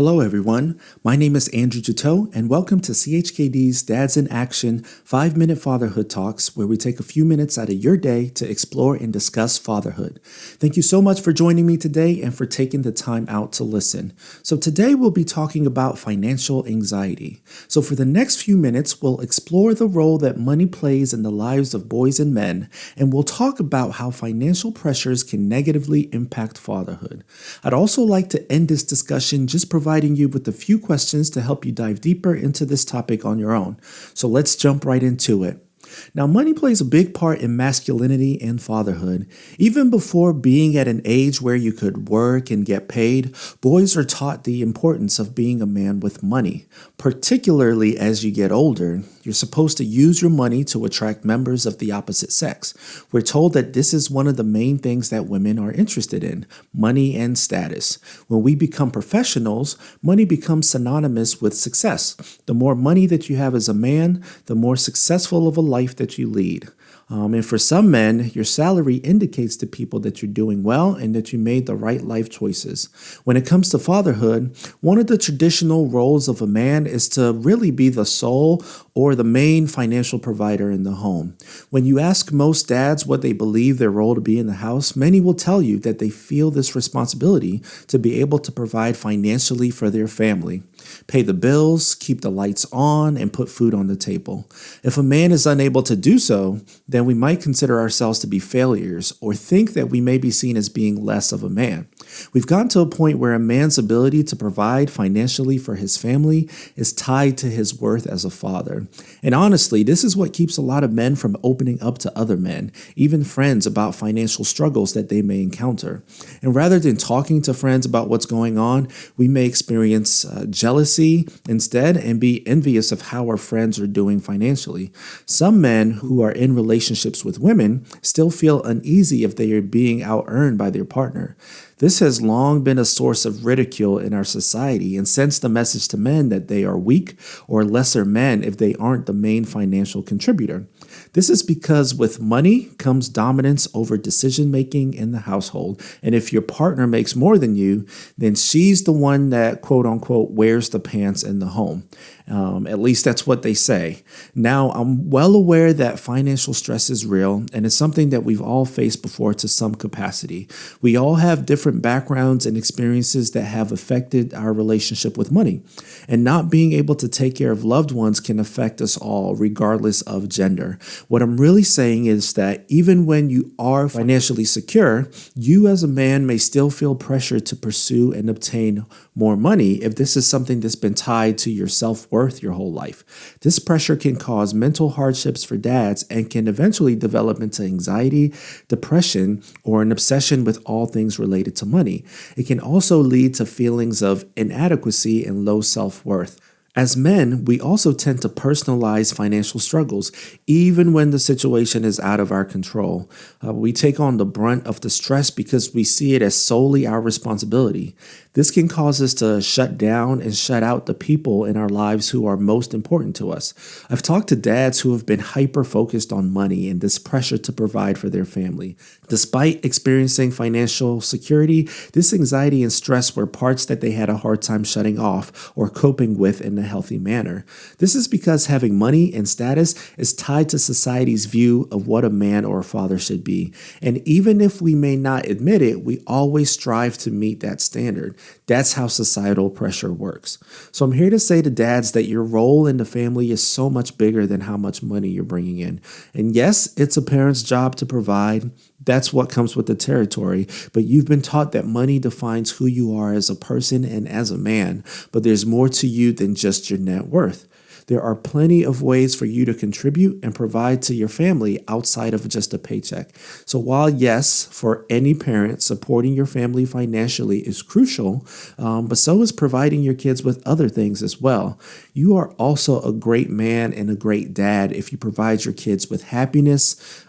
Hello, everyone. My name is Andrew Jatau, and welcome to CHKD's Dads in Action 5 Minute Fatherhood Talks, where we take a few minutes out of your day to explore and discuss fatherhood. Thank you so much for joining me today and for taking the time out to listen. So today we'll be talking about financial anxiety. So for the next few minutes, we'll explore the role that money plays in the lives of boys and men, and we'll talk about how financial pressures can negatively impact fatherhood. I'd also like to end this discussion just providing you with a few questions to help you dive deeper into this topic on your own. So let's jump right into it. Now, money plays a big part in masculinity and fatherhood. Even before being at an age where you could work and get paid, boys are taught the importance of being a man with money. Particularly as you get older, you're supposed to use your money to attract members of the opposite sex. We're told that this is one of the main things that women are interested in, money and status. When we become professionals, money becomes synonymous with success. The more money that you have as a man, the more successful of a life that you lead. And for some men, your salary indicates to people that you're doing well and that you made the right life choices. When it comes to fatherhood, one of the traditional roles of a man is to really be the sole or the main financial provider in the home. When you ask most dads what they believe their role to be in the house, many will tell you that they feel this responsibility to be able to provide financially for their family, pay the bills, keep the lights on, and put food on the table. If a man is unable to do so, then we might consider ourselves to be failures or think that we may be seen as being less of a man. We've gotten to a point where a man's ability to provide financially for his family is tied to his worth as a father. And honestly, this is what keeps a lot of men from opening up to other men, even friends, about financial struggles that they may encounter. And rather than talking to friends about what's going on, we may experience jealousy instead and be envious of how our friends are doing financially. Some men who are in relationships with women still feel uneasy if they are being out-earned by their partner. This has long been a source of ridicule in our society and sends the message to men that they are weak or lesser men if they aren't the main financial contributor. This is because with money comes dominance over decision-making in the household. And if your partner makes more than you, then she's the one that, quote unquote, wears the pants in the home. At least that's what they say. Now, I'm well aware that financial stress is real, and it's something that we've all faced before to some capacity. We all have different backgrounds and experiences that have affected our relationship with money. And not being able to take care of loved ones can affect us all, regardless of gender. What I'm really saying is that even when you are financially secure, you as a man may still feel pressure to pursue and obtain more money if this is something that's been tied to your self-worth your whole life. This pressure can cause mental hardships for dads and can eventually develop into anxiety, depression, or an obsession with all things related to money. It can also lead to feelings of inadequacy and low self-worth. As men, we also tend to personalize financial struggles, even when the situation is out of our control. We take on the brunt of the stress because we see it as solely our responsibility. This can cause us to shut down and shut out the people in our lives who are most important to us. I've talked to dads who have been hyper-focused on money and this pressure to provide for their family. Despite experiencing financial security, this anxiety and stress were parts that they had a hard time shutting off or coping with in a healthy manner. This is because having money and status is tied to society's view of what a man or a father should be. And even if we may not admit it, we always strive to meet that standard. That's how societal pressure works. So I'm here to say to dads that your role in the family is so much bigger than how much money you're bringing in. And yes, it's a parent's job to provide. That's what comes with the territory. But you've been taught that money defines who you are as a person and as a man. But there's more to you than just your net worth. There are plenty of ways for you to contribute and provide to your family outside of just a paycheck. So while yes, for any parent, supporting your family financially is crucial, but so is providing your kids with other things as well. You are also a great man and a great dad if you provide your kids with happiness,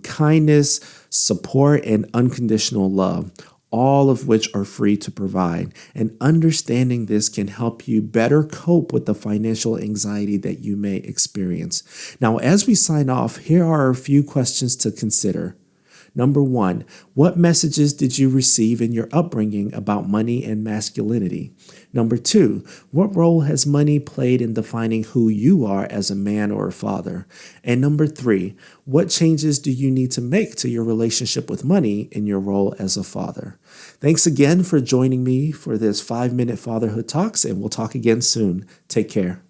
kindness, support, and unconditional love, all of which are free to provide. And understanding this can help you better cope with the financial anxiety that you may experience. Now, as we sign off, here are a few questions to consider. Number 1, what messages did you receive in your upbringing about money and masculinity? Number 2, what role has money played in defining who you are as a man or a father? And number 3, what changes do you need to make to your relationship with money in your role as a father? Thanks again for joining me for this 5-Minute Fatherhood Talks, and we'll talk again soon. Take care.